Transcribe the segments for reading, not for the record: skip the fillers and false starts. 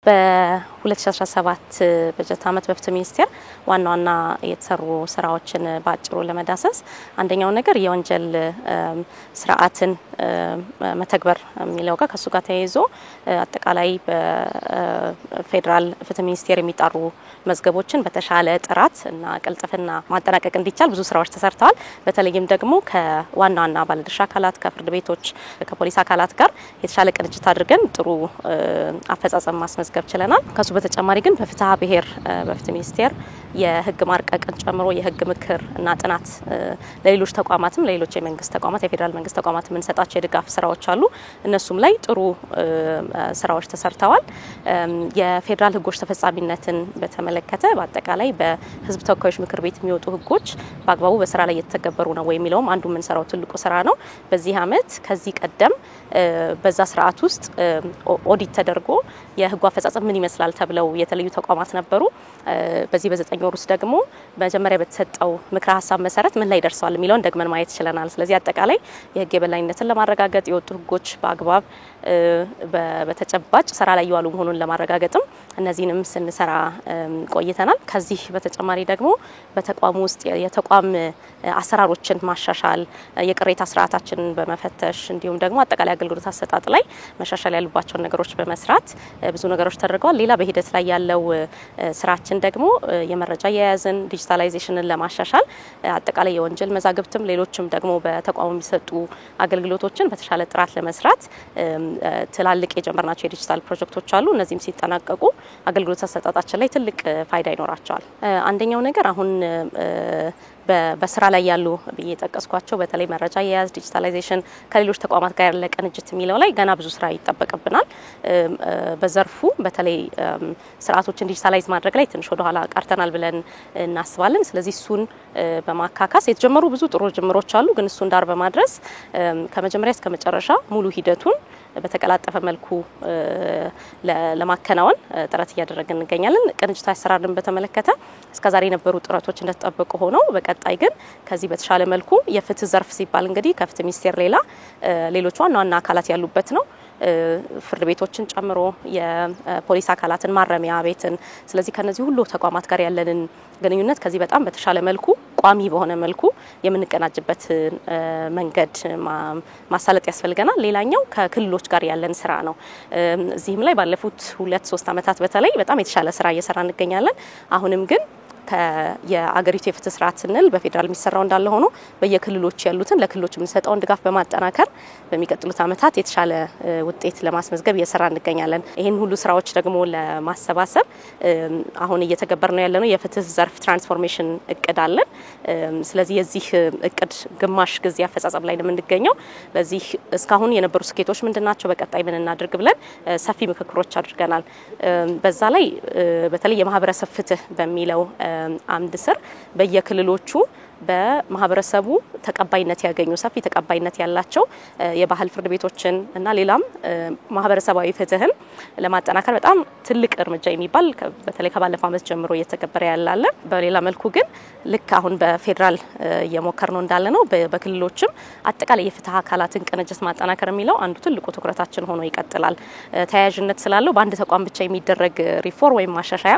በ2017 በጀት ዓመት በፍትህ ሚኒስቴር ዋና የተሰሩ ስራዎችን ባጭሩ ለመዳሰስ አንደኛው ነገር የወንጀል ስርዓትን መተግበር የሚለው ከሱ ጋር ተያይዞ አጠቃላይ በፌደራል ፍትህ ሚኒስቴር የሚጣሩ መዝገቦችን በተሻለ ጥራት እና ቅልጥፍና ማጠናቀቅ እንዲቻል ብዙ ስራዎች ተሰርተዋል። በተለይም ደግሞ ከዋና ባለድርሻ አካላት ከፍርድ ቤቶች ከፖሊስ አካላት ጋር የተሻለ ቅንጅት አድርገን ጥሩ አፈጻጸም ማስመዝገብ ችለናል። ከሱ በተጨማሪ ግን በፍትህ ብሔር በፍትህ ሚኒስቴር የህግ ማርቀቅን ጨምሮ የህግ ምክር እና ጥናት ለሌሎች ተቋማትም ለሌሎች የመንግስት ተቋማት የፌደራል መንግስት ተቋማት የምንሰጣቸው የድጋፍ ስራዎች አሉ። እነሱም ላይ ጥሩ ስራዎች ተሰርተዋል። የፌደራል ህጎች ተፈጻሚነትን በተመለከተ በአጠቃላይ በህዝብ ተወካዮች ምክር ቤት የሚወጡ ህጎች በአግባቡ በስራ ላይ እየተተገበሩ ነው ወይ የሚለውም አንዱ የምንሰራው ትልቁ ስራ ነው። በዚህ አመት ከዚህ ቀደም በዛ ስርዓት ውስጥ ኦዲት ተደርጎ የህጉ አፈጻጸም ምን ይመስላል ተብለው የተለዩ ተቋማት ነበሩ። በዚህ በ9 ወር ውስጥ ደግሞ መጀመሪያ በተሰጠው ምክረ ሀሳብ መሰረት ምን ላይ ደርሰዋል የሚለውን ደግመን ማየት ችለናል። ስለዚህ አጠቃላይ የህግ የበላይነትን ለማረጋገጥ የወጡ ህጎች በአግባብ በተጨባጭ ስራ ላይ ያሉ መሆኑን ለማረጋገጥም እነዚህንም ስንሰራ ቆይተናል። ከዚህ በተጨማሪ ደግሞ በተቋም ውስጥ የተቋም አሰራሮችን ማሻሻል የቅሬታ ስርዓታችንን በመፈተሽ እንዲሁም ደግሞ አጠቃላይ አገልግሎት አሰጣጥ ላይ መሻሻል ያሉባቸው ነገሮች በመስራት ብዙ ነገሮች ተደርገዋል። ሌላ በሂደት ላይ ያለው ስራችን ደግሞ የመረጃ የያዝን ዲጂታላይዜሽንን ለማሻሻል አጠቃላይ የወንጀል መዛግብትም ሌሎችም ደግሞ በተቋሙ የሚሰጡ አገልግሎቶችን በተሻለ ጥራት ለመስራት ትላልቅ የጀመርናቸው የዲጂታል ፕሮጀክቶች አሉ። እነዚህም ሲጠናቀቁ አገልግሎት አሰጣጣችን ላይ ትልቅ ፋይዳ ይኖራቸዋል። አንደኛው ነገር አሁን በስራ ላይ ያሉ በየጠቀስኳቸው በተለይ መረጃ የያዝ ዲጂታላይዜሽን ከሌሎች ተቋማት ጋር ያለ ቅንጅት የሚለው ላይ ገና ብዙ ስራ ይጠበቅብናል። በዘርፉ በተለይ ስርዓቶችን ዲጂታላይዝ ማድረግ ላይ ትንሽ ወደ ኋላ ቀርተናል ብለን እናስባለን። ስለዚህ እሱን በማካካስ የተጀመሩ ብዙ ጥሩ ጅምሮች አሉ። ግን እሱን ዳር በማድረስ ከመጀመሪያ እስከ መጨረሻ ሙሉ ሂደቱን በተቀላጠፈ መልኩ ለማከናወን ጥረት እያደረግን እንገኛለን። ቅንጅታዊ አሰራርን በተመለከተ እስከዛሬ የነበሩ ጥረቶች እንደተጠበቁ ሆነው በቀጣይ ግን ከዚህ በተሻለ መልኩ የፍትህ ዘርፍ ሲባል እንግዲህ ከፍትህ ሚኒስቴር ሌላ ሌሎች ዋና አካላት ያሉበት ነው። ፍርድ ቤቶችን ጨምሮ የፖሊስ አካላትን ማረሚያ ቤትን ስለዚህ ከነዚህ ሁሉ ተቋማት ጋር ያለንን ግንኙነት ከዚህ በጣም በተሻለ መልኩ ቋሚ በሆነ መልኩ የምንቀናጅበት መንገድ ማሳለጥ ያስፈልገናል። ሌላኛው ከክልሎች ጋር ያለን ስራ ነው። እዚህም ላይ ባለፉት 2-3 አመታት በተለይ በጣም የተሻለ ስራ እየሰራ እንገኛለን። አሁንም ግን የአገሪቱ የፍትህ ስርዓት ስንል በፌደራል የሚሰራው እንዳለ ሆኖ በየክልሎች ያሉትን ለክልሎች የምንሰጠውን ድጋፍ በማጠናከር በሚቀጥሉት አመታት የተሻለ ውጤት ለማስመዝገብ እየሰራ እንገኛለን። ይሄን ሁሉ ስራዎች ደግሞ ለማሰባሰብ አሁን እየተገበርነው ያለነው የፍትህ ዘርፍ ትራንስፎርሜሽን እቅድ አለን። ስለዚህ የዚህ እቅድ ግማሽ ጊዜ አፈጻጸም ላይ ነው የምንገኘው። ለዚህ እስካሁን የነበሩ ስኬቶች ምንድናቸው በቀጣይ ምን እናድርግ ብለን ሰፊ ምክክሮች አድርገናል። በዛ ላይ በተለይ የማህበረሰብ ፍትህ በሚለው አምድ ስር በየክልሎቹ በማህበረሰቡ ተቀባይነት ያገኙ ሰፊ ተቀባይነት ያላቸው የባህል ፍርድ ቤቶችን እና ሌላም ማህበረሰባዊ ፍትህን ለማጠናከር በጣም ትልቅ እርምጃ የሚባል በተለይ ከባለፈው አመት ጀምሮ እየተገበረ ያላለ። በሌላ መልኩ ግን ልክ አሁን በፌደራል እየሞከርነው እንዳለ ነው በክልሎችም አጠቃላይ የፍትህ አካላትን ቅንጅት ማጠናከር የሚለው አንዱ ትልቁ ትኩረታችን ሆኖ ይቀጥላል። ተያያዥነት ስላለው በአንድ ተቋም ብቻ የሚደረግ ሪፎርም ወይም ማሻሻያ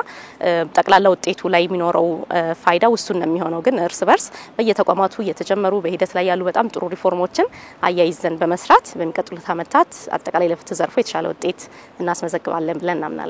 ጠቅላላ ውጤቱ ላይ የሚኖረው ፋይዳ ውሱን ነው የሚሆነው። ግን እርስ በርስ በየተቋማቱ እየተጀመሩ በሂደት ላይ ያሉ በጣም ጥሩ ሪፎርሞችን አያይዘን በመስራት በሚቀጥሉት አመታት አጠቃላይ ለፍትህ ዘርፉ የተሻለ ውጤት እናስመዘግባለን ብለን እናምናለን።